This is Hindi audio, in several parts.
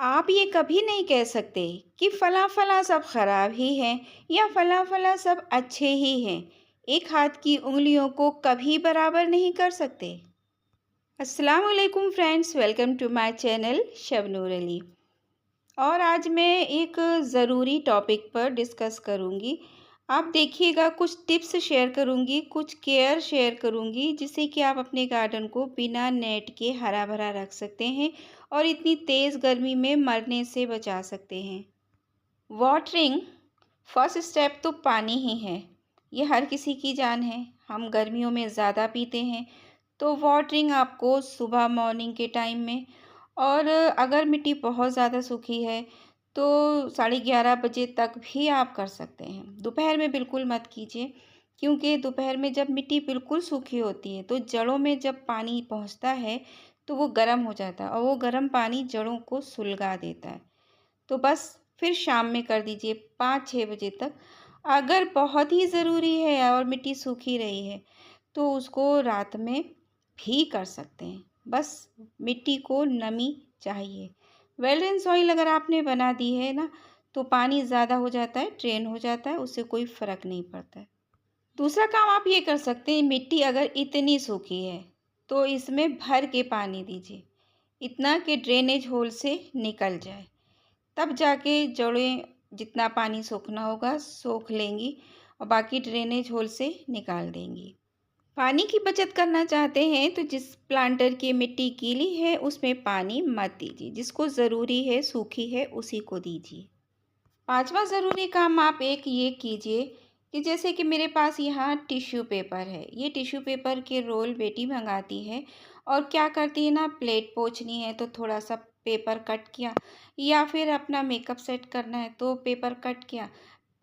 आप ये कभी नहीं कह सकते कि फला-फला सब खराब ही हैं या फला-फला सब अच्छे ही हैं। एक हाथ की उँगलियों को कभी बराबर नहीं कर सकते। अस्सलाम वालेकुम friends, welcome to my channel Shabnoor Ali. और आज मैं एक ज़रूरी टॉपिक पर डिस्कस करूँगी। आप देखिएगा, कुछ टिप्स शेयर करूँगी, कुछ केयर शेयर करूँगी, जिससे कि आप अपने गार्डन को बिना नेट के हरा-भरा रख सकते हैं और इतनी तेज़ गर्मी में मरने से बचा सकते हैं। वाटरिंग फर्स्ट स्टेप तो पानी ही है। ये हर किसी की जान है। हम गर्मियों में ज़्यादा पीते हैं, तो वाटरिंग आपको सुबह मॉर्निंग के टाइम में, और अगर मिट्टी बहुत ज़्यादा सूखी है तो 11:30 बजे तक भी आप कर सकते हैं। दोपहर में बिल्कुल मत कीजिए, क्योंकि दोपहर में जब मिट्टी बिल्कुल सूखी होती है तो जड़ों में जब पानी पहुंचता है तो वो गर्म हो जाता है और वो गर्म पानी जड़ों को सुलगा देता है। तो बस फिर शाम में कर दीजिए 5-6 बजे तक। अगर बहुत ही ज़रूरी है और मिट्टी सूखी रही है तो उसको रात में भी कर सकते हैं। बस मिट्टी को नमी चाहिए। वेल एंड सॉइल अगर आपने बना दी है ना, तो पानी ज़्यादा हो जाता है, ड्रेन हो जाता है, उससे कोई फ़र्क नहीं पड़ता है। दूसरा काम आप ये कर सकते हैं, मिट्टी अगर इतनी सूखी है तो इसमें भर के पानी दीजिए, इतना कि ड्रेनेज होल से निकल जाए। तब जाके जड़ें जितना पानी सोखना होगा सोख लेंगी और बाकी ड्रेनेज होल से निकाल देंगी। पानी की बचत करना चाहते हैं तो जिस प्लांटर की मिट्टी गीली है उसमें पानी मत दीजिए, जिसको ज़रूरी है सूखी है उसी को दीजिए। पांचवा ज़रूरी काम आप एक ये कीजिए कि जैसे कि मेरे पास यहाँ टिश्यू पेपर है, ये टिश्यू पेपर के रोल बेटी मंगाती है और क्या करती है ना, प्लेट पोंछनी है तो थोड़ा सा पेपर कट किया, या फिर अपना मेकअप सेट करना है तो पेपर कट किया,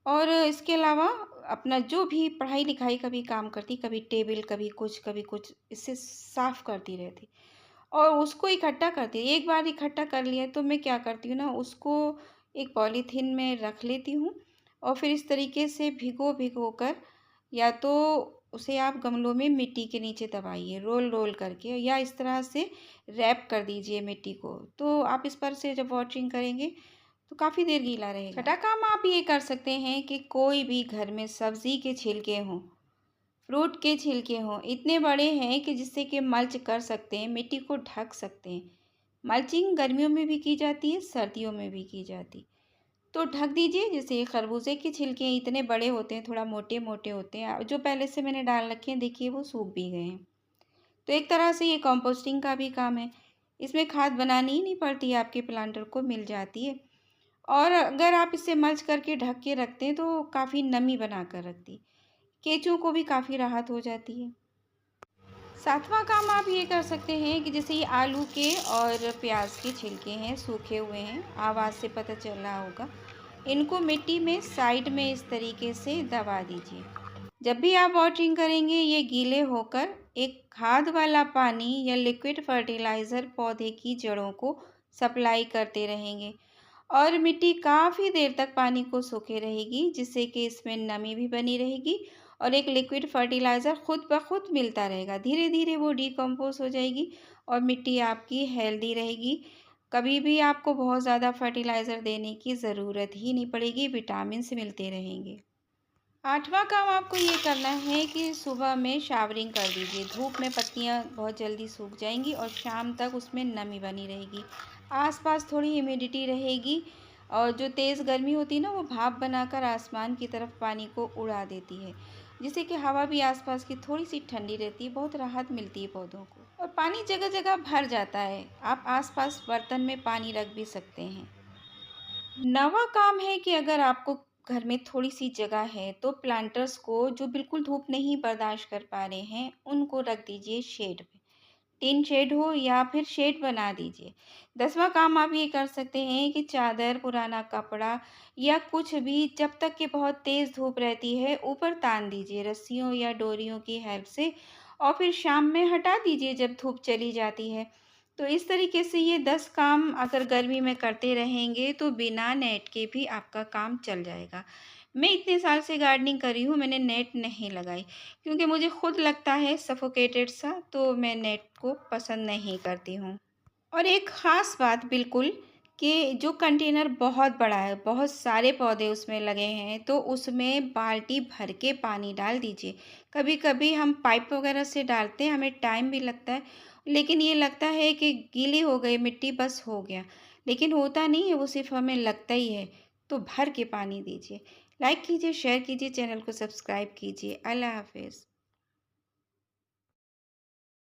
और इसके अलावा अपना जो भी पढ़ाई लिखाई का भी काम करती, कभी टेबल कभी कुछ इससे साफ़ करती रहती और उसको इकट्ठा करती है। एक बार इकट्ठा कर लिया तो मैं क्या करती हूँ ना, उसको एक पॉलीथीन में रख लेती हूँ और फिर इस तरीके से भिगो कर, या तो उसे आप गमलों में मिट्टी के नीचे दबाइए रोल रोल करके, या इस तरह से रैप कर दीजिए मिट्टी को, तो आप इस पर से जब वाटरिंग करेंगे तो काफ़ी देर गीला रहेगा। छठा काम आप ये कर सकते हैं कि कोई भी घर में सब्ज़ी के छिलके हों, फ्रूट के छिलके हों, इतने बड़े हैं कि जिससे कि मल्च कर सकते हैं, मिट्टी को ढक सकते हैं। मल्चिंग गर्मियों में भी की जाती है, सर्दियों में भी की जाती। तो ढक दीजिए। जैसे ये खरबूजे के छिलके इतने बड़े होते हैं, थोड़ा मोटे मोटे होते हैं, जो पहले से मैंने डाल रखे हैं देखिए वो सूख भी गए हैं। तो एक तरह से ये कंपोस्टिंग का भी काम है। इसमें खाद बनानी ही नहीं पड़ती, आपके प्लांटर को मिल जाती है। और अगर आप इसे मल्च करके ढक के रखते हैं तो काफ़ी नमी बना कर रखती, केंचुओं को भी काफ़ी राहत हो जाती है। सातवां काम आप ये कर सकते हैं कि जैसे ये आलू के और प्याज के छिलके हैं, सूखे हुए हैं, आवाज़ से पता चल रहा होगा, इनको मिट्टी में साइड में इस तरीके से दबा दीजिए। जब भी आप वाटरिंग करेंगे ये गीले होकर एक खाद वाला पानी या लिक्विड फर्टिलाइज़र पौधे की जड़ों को सप्लाई करते रहेंगे और मिट्टी काफ़ी देर तक पानी को सोखे रहेगी, जिससे कि इसमें नमी भी बनी रहेगी और एक लिक्विड फर्टिलाइज़र खुद ब खुद मिलता रहेगा। धीरे धीरे वो डिकम्पोज हो जाएगी और मिट्टी आपकी हेल्दी रहेगी। कभी भी आपको बहुत ज़्यादा फर्टिलाइज़र देने की ज़रूरत ही नहीं पड़ेगी, विटामिन्स मिलते रहेंगे। आठवां काम आपको ये करना है कि सुबह में शावरिंग कर दीजिए। धूप में पत्तियां बहुत जल्दी सूख जाएंगी और शाम तक उसमें नमी बनी रहेगी, आसपास थोड़ी ह्यूमिडिटी रहेगी, और जो तेज़ गर्मी होती है ना वो भाप बनाकर आसमान की तरफ पानी को उड़ा देती है, जिससे कि हवा भी आसपास की थोड़ी सी ठंडी रहती है, बहुत राहत मिलती है पौधों को। और पानी जगह जगह भर जाता है, आप आसपास बर्तन में पानी रख भी सकते हैं। नवा काम है कि अगर आपको घर में थोड़ी-सी जगह है, तो प्लांटर्स को जो बिल्कुल धूप नहीं बर्दाश्त कर पा रहे हैं, उनको रख दीजिए शेड में। टिन शेड हो या फिर शेड बना दीजिए। 10वां काम आप ये कर सकते हैं कि चादर, पुराना कपड़ा या कुछ भी जब तक कि बहुत तेज़ धूप रहती है, ऊपर तान दीजिए रस्सियों या डोरियों की हेल्प से, और फिर शाम में हटा दीजिए जब धूप चली जाती है। तो इस तरीके से ये 10 काम अगर गर्मी में करते रहेंगे तो बिना नेट के भी आपका काम चल जाएगा। मैं इतने साल से गार्डनिंग कर रही हूँ, मैंने नेट नहीं लगाई, क्योंकि मुझे खुद लगता है सफोकेटेड सा, तो मैं नेट को पसंद नहीं करती हूँ। और एक ख़ास बात बिल्कुल, कि जो कंटेनर बहुत बड़ा है, बहुत सारे पौधे उसमें लगे हैं, तो उसमें बाल्टी भर के पानी डाल दीजिए। कभी-कभी हम पाइप वगैरह से डालते हैं, हमें टाइम भी लगता है, लेकिन ये लगता है कि गीली हो गई मिट्टी बस हो गया, लेकिन होता नहीं है, वो सिर्फ़ हमें लगता ही है। तो भर के पानी दीजिए। लाइक कीजिए, शेयर कीजिए, चैनल को सब्सक्राइब कीजिए। अल्लाह हाफ़िज़।